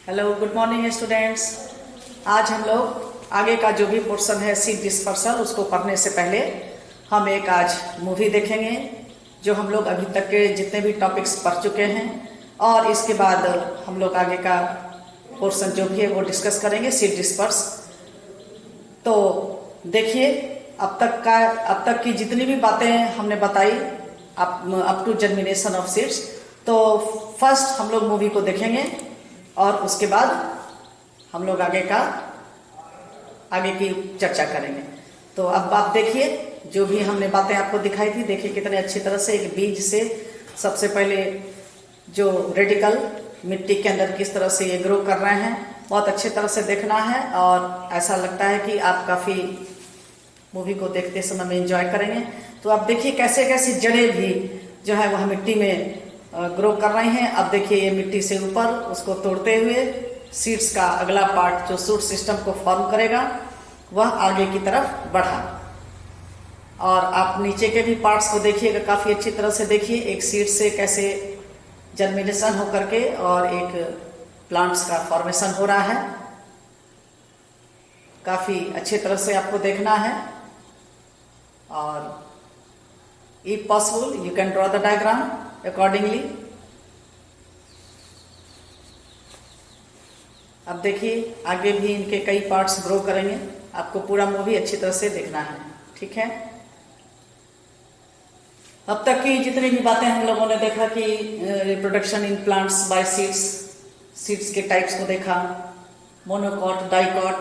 Hello, good morning students. आज हम लोग आगे का जो भी पोर्शन है सीड डिस्पर्सल उसको पढ़ने से पहले हम एक आज मूवी देखेंगे जो हम लोग अभी तक के जितने भी टॉपिक्स पढ़ चुके हैं, और इसके बाद हम लोग आगे का पोर्शन जो भी है वो डिस्कस करेंगे सीड डिस्पर्स। तो देखिए, अब तक की जितनी भी बातें हमने बताई up to germination of seeds, तो फर्स्ट हम लोग मूवी को देखेंगे और उसके बाद हम लोग आगे की चर्चा करेंगे। तो अब आप देखिए, जो भी हमने बातें आपको दिखाई थी, देखिए कितने अच्छी तरह से एक बीज से सबसे पहले जो रेडिकल मिट्टी के अंदर किस तरह से ये ग्रो कर रहे हैं, बहुत अच्छी तरह से देखना है। और ऐसा लगता है कि आप काफ़ी मूवी को देखते समय में एंजॉय करेंगे। तो आप देखिए कैसे कैसे जड़ें भी जो है वह मिट्टी में ग्रो कर रही हैं। अब देखिए ये मिट्टी से ऊपर उसको तोड़ते हुए सीड्स का अगला पार्ट जो शूट सिस्टम को फॉर्म करेगा वह आगे की तरफ बढ़ा। और आप नीचे के भी पार्ट्स को देखिएगा, काफ़ी अच्छी तरह से देखिए एक सीड से कैसे जर्मिनेशन हो करके और एक प्लांट्स का फॉर्मेशन हो रहा है। काफ़ी अच्छी तरह से आपको देखना है। और if possible you can draw the diagram accordingly। अब देखिए आगे भी इनके कई पार्ट्स ग्रो करेंगे, आपको पूरा मूवी अच्छी तरह से देखना है, ठीक है। अब तक की जितनी भी बातें हम लोगों ने देखा कि reproduction in plants by seeds के टाइप्स को देखा, मोनोकॉट, डाइकॉट,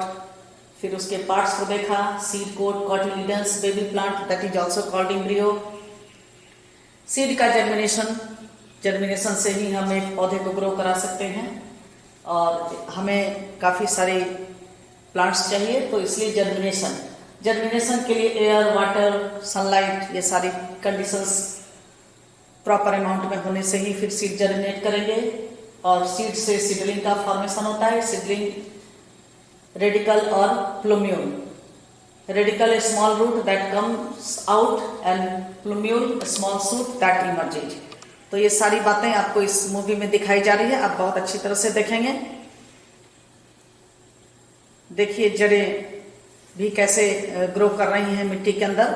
फिर उसके पार्ट्स को देखा, seed coat, cotyledons, baby plant that is also called embryo. Seed का जर्मिनेशन से ही हम एक पौधे को ग्रो करा सकते हैं, और हमें काफ़ी सारे प्लांट्स चाहिए, तो इसलिए जर्मिनेशन के लिए एयर, वाटर, सनलाइट, ये सारी कंडीशंस प्रॉपर अमाउंट में होने से ही फिर सीड जर्मिनेट करेंगे। और सीड से सीडलिंग का फॉर्मेशन होता है। सीडलिंग रेडिकल और plumule. Radical a small root that comes out and plumule a small shoot that emerges। तो ये सारी बातें आपको इस मूवी में दिखाई जा रही है, आप बहुत अच्छी तरह से देखेंगे। देखिए जड़ें भी कैसे ग्रो कर रही हैं मिट्टी के अंदर,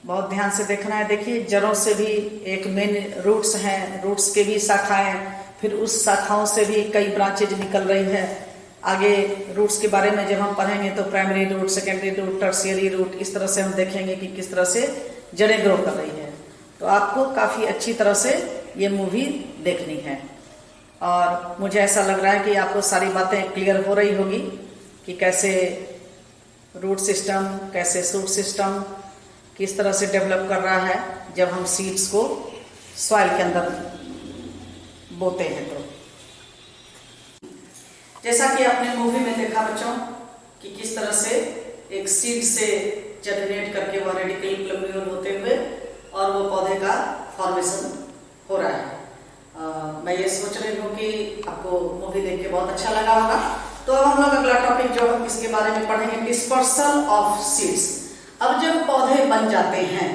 बहुत ध्यान से देखना है। देखिए जड़ों से भी एक मेन रूट्स हैं, रूट्स के भी शाखाएं, फिर उस शाखाओं से भी कई ब्रांचेज निकल रही है। आगे रूट्स के बारे में जब हम पढ़ेंगे तो primary root, secondary root, tertiary root, इस तरह से हम देखेंगे कि किस तरह से जड़ें ग्रो कर रही है। तो आपको काफ़ी अच्छी तरह से ये मूवी देखनी है, और मुझे ऐसा लग रहा है कि आपको सारी बातें क्लियर हो रही होगी कि कैसे रूट सिस्टम, कैसे शूट सिस्टम किस तरह से डेवलप कर रहा है जब हम सीड्स को सॉइल के अंदर बोते हैं। तो जैसा कि आपने मूवी में देखा बच्चों कि किस तरह से एक सीड से जर्मिनेट करके वह रेडिकल प्लूम्यूल होते हुए और वो पौधे का फॉर्मेशन हो रहा है। मैं ये सोच रही हूँ कि आपको मूवी देख के बहुत अच्छा लगा होगा। तो अब हम लोग अगला टॉपिक जो हम इसके बारे में पढ़ेंगे, डिस्पर्सल ऑफ सीड्स। अब जब पौधे बन जाते हैं,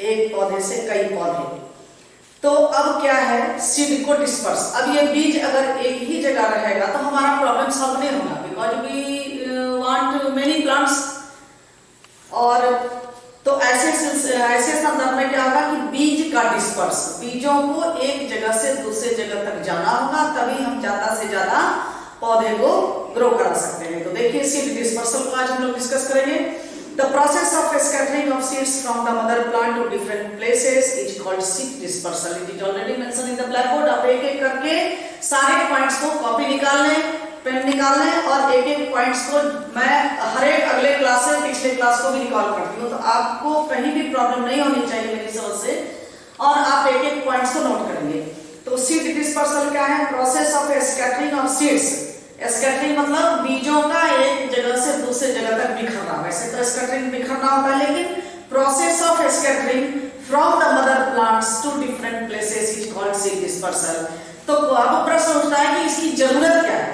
एक पौधे से कई पौधे, तो अब क्या है, सीड को डिस्पर्स। अब ये बीज अगर एक ही जगह रहेगा तो हमारा प्रॉब्लम सॉल्व नहीं होगा, because we want many plants. और तो ऐसे संदर्भ में क्या होगा कि बीज का डिस्पर्स, बीजों को एक जगह से दूसरे जगह तक जाना होगा, तभी हम ज्यादा से ज्यादा पौधे को ग्रो करा सकते हैं। तो देखिए सीड डिस्पर्सल को आज हम लोग डिस्कस करेंगे। The process of scattering of seeds from the mother plant to different places is called seed dispersal. It is already mentioned in the blackboard। अब एक एक करके सारे पॉइंट्स को कॉपी निकाल लें, पेन निकाल लें, और एक एक पॉइंट्स को मैं हर एक अगले क्लास से पिछले क्लास को भी रिकॉल करती हूँ, तो आपको कहीं भी प्रॉब्लम नहीं होनी चाहिए मेरी समझ से, और आप एक एक पॉइंट्स को नोट करेंगे। तो सीड डिस्पर्सल क्या है? Process of scattering of seeds. Scattering मतलब बीजों का एक जगह से दूसरे जगह तक बिखरना। वैसे तो स्कैटरिंग बिखरना होता है, लेकिन process of scattering from the mother plants to different places is called seed dispersal. तो अब प्रश्न उठता है कि इसकी जरूरत क्या है?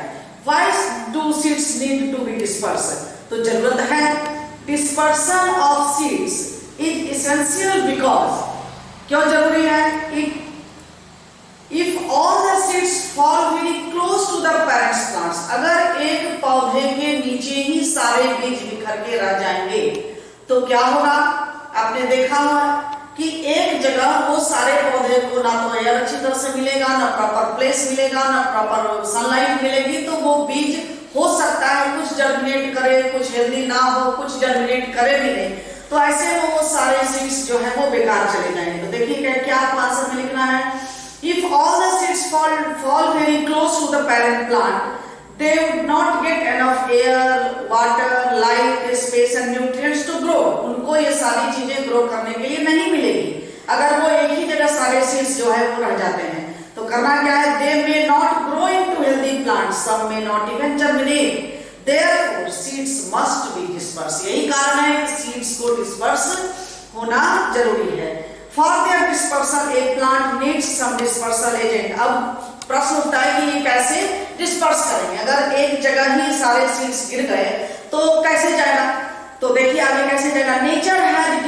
Why do seeds need to be dispersed? तो जरूरत है, dispersal of seeds is essential because, क्यों जरूरी है? fall very close to the parent plants, अगर एक पौधे के नीचे ही सारे बीज बिखर के रह जाएंगे तो क्या होगा? आपने देखा होगा कि एक जगह वो सारे पौधे को ना तो एयर अच्छी तरह से मिलेगा, ना प्रॉपर प्लेस मिलेगा, ना प्रॉपर सनलाइट मिलेगी, तो वो बीज हो सकता है कुछ जर्मिनेट करे, कुछ हेल्दी ना हो, कुछ जर्मिनेट करे भी नहीं, तो ऐसे में वो सारे सीड्स जो है वो बेकार चले जाएंगे। तो देखिए क्या आपको आंसर में लिखना है, if all the seeds fall very close to the parent plant, they would not get enough air, water, light, space and nutrients to grow. उनको ये सारी चीजें ग्रो करने के लिए नहीं मिलेगी अगर वो एक ही जगह सारे सीड्स जो है वो रह जाते हैं। तो करना क्या है, they may not grow into healthy plants, some may not even germinate. Therefore, seeds must be dispersed. यही कारण है कि सीड्स को डिस्पर्स होना जरूरी है। For their dispersal, a plant needs some dispersal agent. अब प्रश्न उठता है कि ये कैसे डिस्पर्स करेंगे, अगर एक जगह ही सारे सीड्स गिर गए तो कैसे जाएगा? तो देखिए आगे कैसे जाएगा, nature has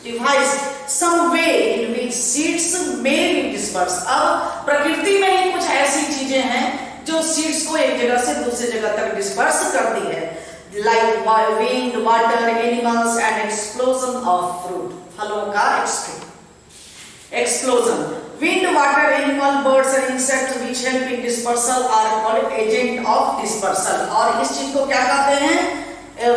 device some way in which seeds may be dispersed. अब प्रकृति में ही कुछ ऐसी चीजें हैं जो सीड्स को एक जगह से दूसरी जगह तक डिस्पर्स करती है, like wind, water, animals and explosion of fruit. फलों का explosion. Wind, water, animal, birds and insects which help in dispersal are called agent of dispersal. और इस चीज को क्या कहते हैं,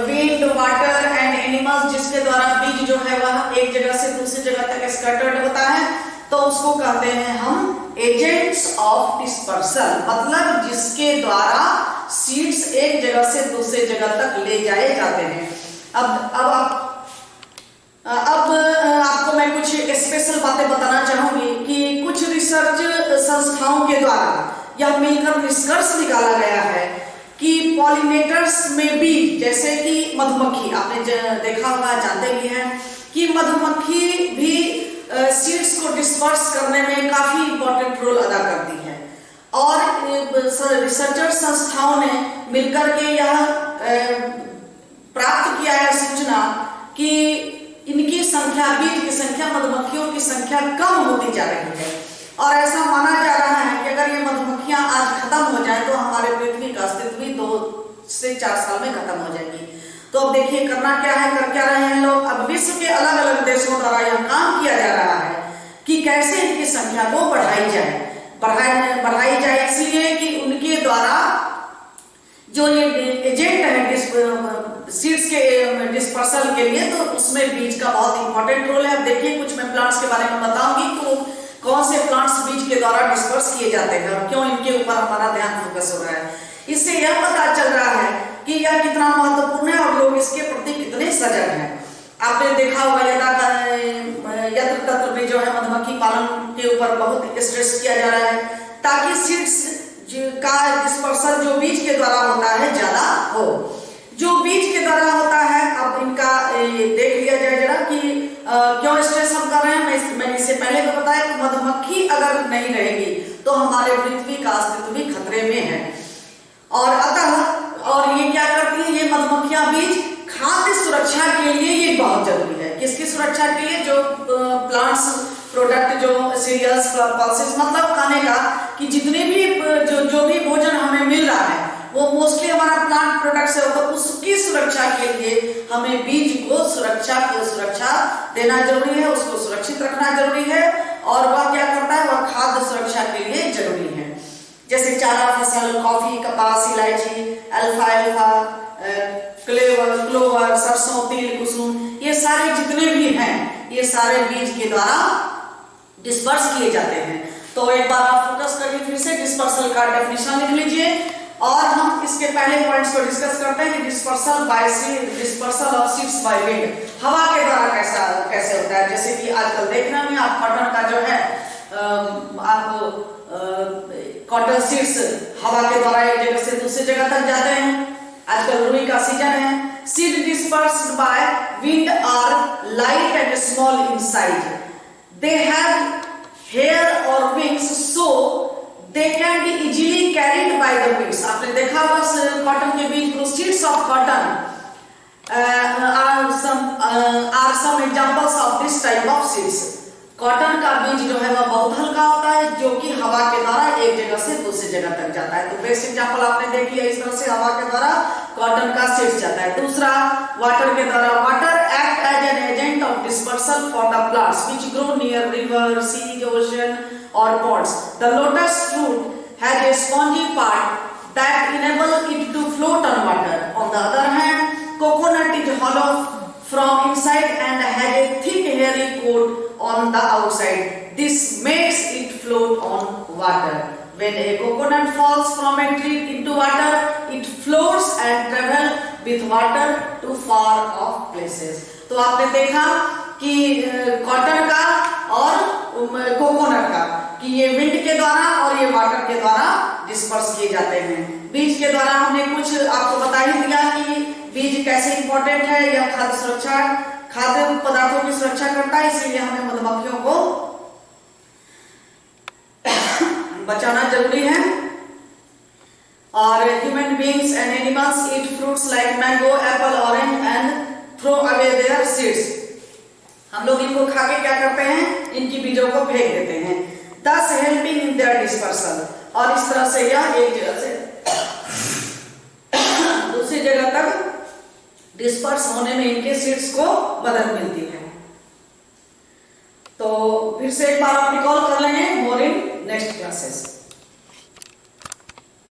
विंड, वाटर एंड एनिमल्स, जिसके द्वारा बीज जो है वह एक जगह से दूसरी जगह तक स्कैटर्ड होता है, तो उसको कहते हैं हम एजेंट्स ऑफ डिस्पर्सल, मतलब जिसके द्वारा सीड्स एक जगह से दूसरी जगह तक ले जाए जाते हैं। अब आपको मैं कुछ स्पेशल बातें बताना चाहूंगी कि कुछ रिसर्च संस्थाओं के द्वारा यह मिलकर निष्कर्ष निकाला गया है कि पॉलिनेटर्स में भी, जैसे कि मधुमक्खी, आपने देखा होगा, जानते भी हैं कि मधुमक्खी भी सीड्स को डिस्पर्स करने में काफी इंपॉर्टेंट रोल अदा करती है, और रिसर्चर संस्थाओं ने मिलकर के यह प्राप्त किया है सूचना कि इनकी संख्या, बीज की संख्या, मधुमक्खियों की संख्या कम होती जा रही है, और ऐसा माना जा रहा है कि अगर ये मधुमक्खियां आज खत्म हो जाए तो हमारे पृथ्वी का अस्तित्व भी 2 से 4 साल में खत्म हो जाएगी। तो अब देखिए करना क्या है, कर क्या रहे हैं लोग, अब विश्व के अलग अलग देशों द्वारा यह काम किया जा रहा है कि कैसे इनकी संख्या को बढ़ाई जाए, इसलिए कि उनके द्वारा जो ये एजेंट है सीड्स के डिस्पर्सल के लिए, तो उसमें बीज का बहुत इंपॉर्टेंट रोल है। अब देखिए कुछ मैं प्लांट्स के बारे में बताऊंगी, तो कौन से प्लांट्स बीज के द्वारा डिस्पर्स किए जाते हैं और क्यों इनके ऊपर हमारा ध्यान फोकस हो रहा है। इससे यह पता चल रहा है कि यह कितना महत्वपूर्ण है और लोग इसके प्रति कितने सजग हैं। आपने देखा होगा यत्र तत्र में जो है मधुमक्खी पालन के ऊपर बहुत स्ट्रेस किया जा रहा है, ताकि सीड्स का डिस्पर्सल जो बीज के द्वारा होता है ज्यादा हो। जो बीज के द्वारा होता है, अब इनका देख लिया जाए जरा कि क्यों स्ट्रेस हम कर रहे हैं। मैंने इससे पहले भी बताया कि मधुमक्खी अगर नहीं रहेगी तो हमारे पृथ्वी का अस्तित्व भी खतरे में है, और ये क्या करती है, ये मधुमक्खियां बीज खाद्य सुरक्षा के लिए ये बहुत जरूरी है। किसकी सुरक्षा के लिए, जो प्लांट्स प्रोडक्ट, जो सीरियल्स, पल्सेस, मतलब खाने का, कि जितने भी जो भी भोजन हमें मिल रहा है वो मोस्टली हमारा प्लांट प्रोडक्ट से होता है, उसकी सुरक्षा के लिए हमें बीज को सुरक्षा देना जरूरी है, उसको सुरक्षित रखना जरूरी है, और वह क्या करता है, वह खाद्य सुरक्षा के लिए जरूरी है। जैसे चारा फसल, कॉफी, कपास, इलायची, अल्फाल्फा, क्लोवर, सरसों, तिल, कुसुम, ये सारे जितने भी हैं ये सारे बीज के द्वारा डिस्पर्स किए जाते हैं। तो एक बार आप फोकस करिए, फिर से डिस्पर्सल का डेफिनेशन लिख लीजिए, और हम इसके पहले पॉइंट्स को डिस्कस करते हैं कि dispersal of seeds by wind, हवा के द्वारा कैसे होता है। जैसे कि आजकल देखना में आप कॉटन का जो है आप कॉटन सीड्स हवा के द्वारा एक जगह से दूसरी जगह तक जाते हैं। आजकल रुई का सीजन है। Seed dispersed by wind are light and small in size, they have hair और wings, so they can be easily carried by the winds. आपने देखा होगा कॉटन के बीज को, seeds of cotton are some examples of this type of seeds. Cotton का बीज जो है वह बहुत हल्का होता है, जो कि हवा के द्वारा एक एक जगह से दूसरी जगह तक जाता है। तो बेस्ट एग्जांपल आपने देखी है, इस तरह से हवा के द्वारा कॉटन का सीड्स जाता है। दूसरा, वाटर के द्वारा, water act as an agent of dispersal for the plants which grow near river, seas, ocean और ponds. The lotus fruit has a spongy part that enable it to float on water. On the other hand, coconut is hollow from inside and has a thick hairy coat on the outside. This makes it float on water. When a coconut falls from a tree into water, it floats and travels with water to far off places. तो आपने देखा कि cotton का और coconut का कि ये wind के द्वारा और ये वाटर के द्वारा डिस्पर्स किए जाते हैं। बीज के द्वारा हमने कुछ आपको बता ही दिया कि बीज कैसे इंपॉर्टेंट है, यह खाद्य सुरक्षा, खाद्य पदार्थों की सुरक्षा करता है, इसलिए हमें मधुमक्खियों को बचाना जरूरी है। और human beings and animals eat fruits like mango, apple, orange and throw away their seeds. हम लोग इनको खा के क्या करते हैं, इनकी बीजों को फेंक देते हैं, thus helping in their dispersal। और इस तरह से यह एक जगह से दूसरी जगह तक डिस्पर्स होने में इनके सीड्स को मदद मिलती है। तो फिर से एक बार आप रिकॉल कर लेंगे मोर इन नेक्स्ट क्लासेस।